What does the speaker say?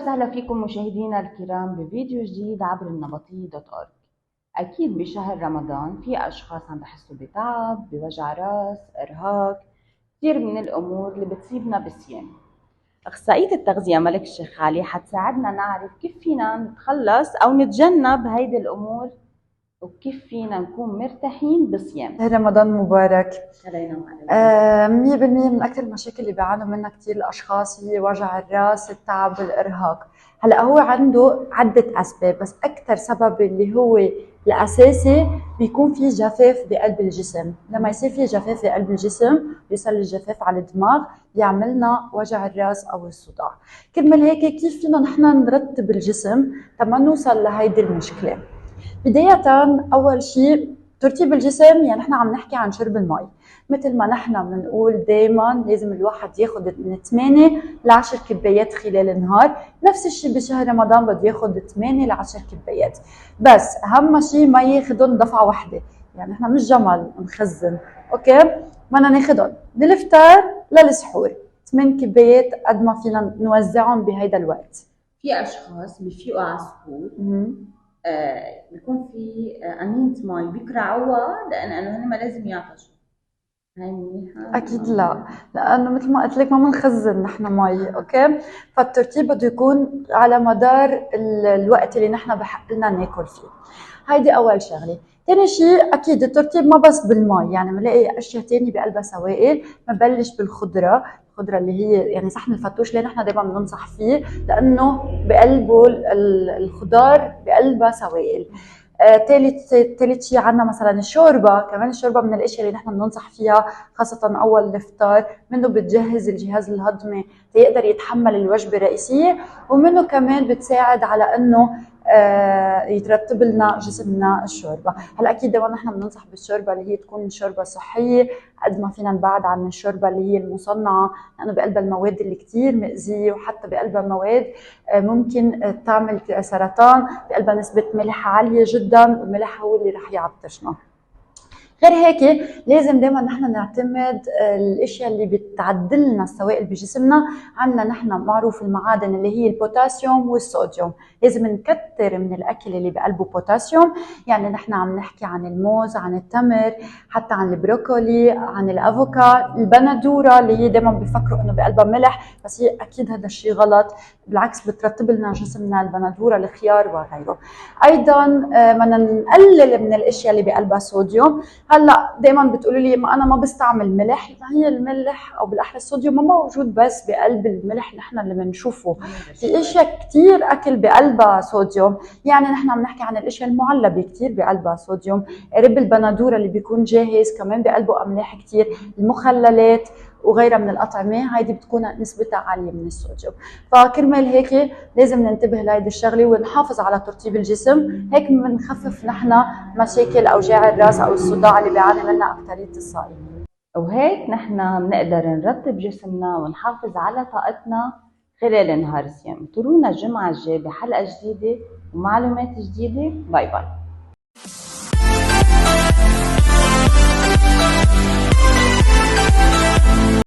وسهلا فيكم مشاهدينا الكرام بفيديو جديد عبر النبطية.org. أكيد بشهر رمضان في أشخاص عم بحسوا بتعب، بوجع راس، إرهاق، كثير من الأمور اللي بتصيبنا بالصيام. أخصائية التغذية ملك الشيخ علي حتساعدنا نعرف كيف فينا نتخلص أو نتجنب هيدي الأمور وكيف فينا نكون مرتاحين بالصيام. رمضان مبارك علينا وعليكم. 100% من أكثر المشاكل اللي بيعانوا منها كثير الأشخاص هي وجع الراس، التعب، الإرهاق. هلا هو عنده عدة أسباب، بس أكثر سبب اللي هو الأساسي بيكون في جفاف بقلب الجسم. لما يصير في جفاف بقلب الجسم بيصل الجفاف على الدماغ بيعملنا وجع الراس أو الصداع. كرمال هيك كيف فينا نحن نرتب الجسم تما نوصل لهيدي المشكلة؟ بداية أول شيء ترتيب الجسم، يعني نحن عم نحكي عن شرب المي. مثل ما نحن بنقول دايما لازم الواحد ياخد من 8 ل 10 كبايات خلال النهار، نفس الشيء بشهر رمضان بده ياخد 8 ل 10 كبايات، بس اهم شيء ما ياخدهم دفعة واحدة. يعني نحن مش جمل نخزن، اوكي؟ بدنا ناخدهم من الافطار للسحور، 8 كبايات قد ما فينا نوزعهم بهيدا الوقت. في أشخاص بيفيقوا على السحور بيكون في أنينة مي بيكرعوها لأنه هن ما لازم يعطشوا. هاي منيحة؟ أكيد لا، لأنه مثل ما قلت لك ما بنخزن نحن مي، أوكي؟ فالترتيب بده يكون على مدار الوقت اللي نحن بحق لنا ناكل فيه. هيدي أول شغلة. ثاني شيء أكيد الترتيب ما بس بالمي، يعني بنلاقي أشياء ثانية بقلبها سوائل. بنبلش بالخضرة، الخضرة اللي هي يعني صحن الفتوش ليه نحن دائما بننصح فيه؟ لأنه بقلبه الخضار بقلبها سوائل. ثالث شيء عندنا مثلا الشوربه، كمان الشوربه من الاشياء اللي نحن بننصح فيها خاصه اول الافطار، منه بتجهز الجهاز الهضمي ليقدر يتحمل الوجبه الرئيسيه، ومنه كمان بتساعد على انه يترتب لنا جسمنا الشوربه. هلا اكيد دائما نحن بننصح بالشوربه اللي هي تكون شوربه صحيه قد ما فينا نبعد عن الشوربه اللي هي المصنعه، لانه بقلبها المواد اللي كثير مؤذيه، وحتى بقلبها مواد ممكن تعمل سرطان، بقلبها نسبه ملح عاليه جدا، والملح هو اللي رح يعطشنا. غير هيك لازم دائما نحن نعتمد الاشياء اللي بتعدل لنا السوائل بجسمنا. عندنا نحن معروف المعادن اللي هي البوتاسيوم والصوديوم، لازم نكتر من الاكل اللي بقلبه بوتاسيوم. يعني نحن عم نحكي عن الموز، عن التمر، حتى عن البروكولي، عن الافوكا، البندوره اللي هي دائما بيفكروا انه بقلبها ملح، بس هي اكيد هذا الشيء غلط، بالعكس بترطب لنا جسمنا. البندوره، الخيار وغيره. ايضا بدنا نقلل من الاشياء اللي بقلبها صوديوم. هلا دائما بتقولوا لي ما انا ما بستعمل ملح، ما هي الملح او بالاحرى الصوديوم ما موجود بس بقلب الملح نحن اللي بنشوفه، في اشياء كثير اكل بقلبها صوديوم. يعني نحن عم نحكي عن الاشياء المعلبه كثير بقلبها صوديوم، رب البندوره اللي بيكون جاهز كمان بقلبه املاح كثير، المخللات وغيرها من الأطعمة هيدي بتكون نسبتها عالية من الصوديوم. فكرمال هيك لازم ننتبه لهيدي الشغلة ونحافظ على ترطيب الجسم، هيك بنخفف نحن مشاكل أوجاع الراس أو الصداع اللي بيعاني منها أكثرية الصائمين. وهيك نحن بنقدر نرتب جسمنا ونحافظ على طاقتنا خلال نهار الصيام. انطرونا الجمعة الجاية بحلقة جديدة ومعلومات جديدة. باي باي.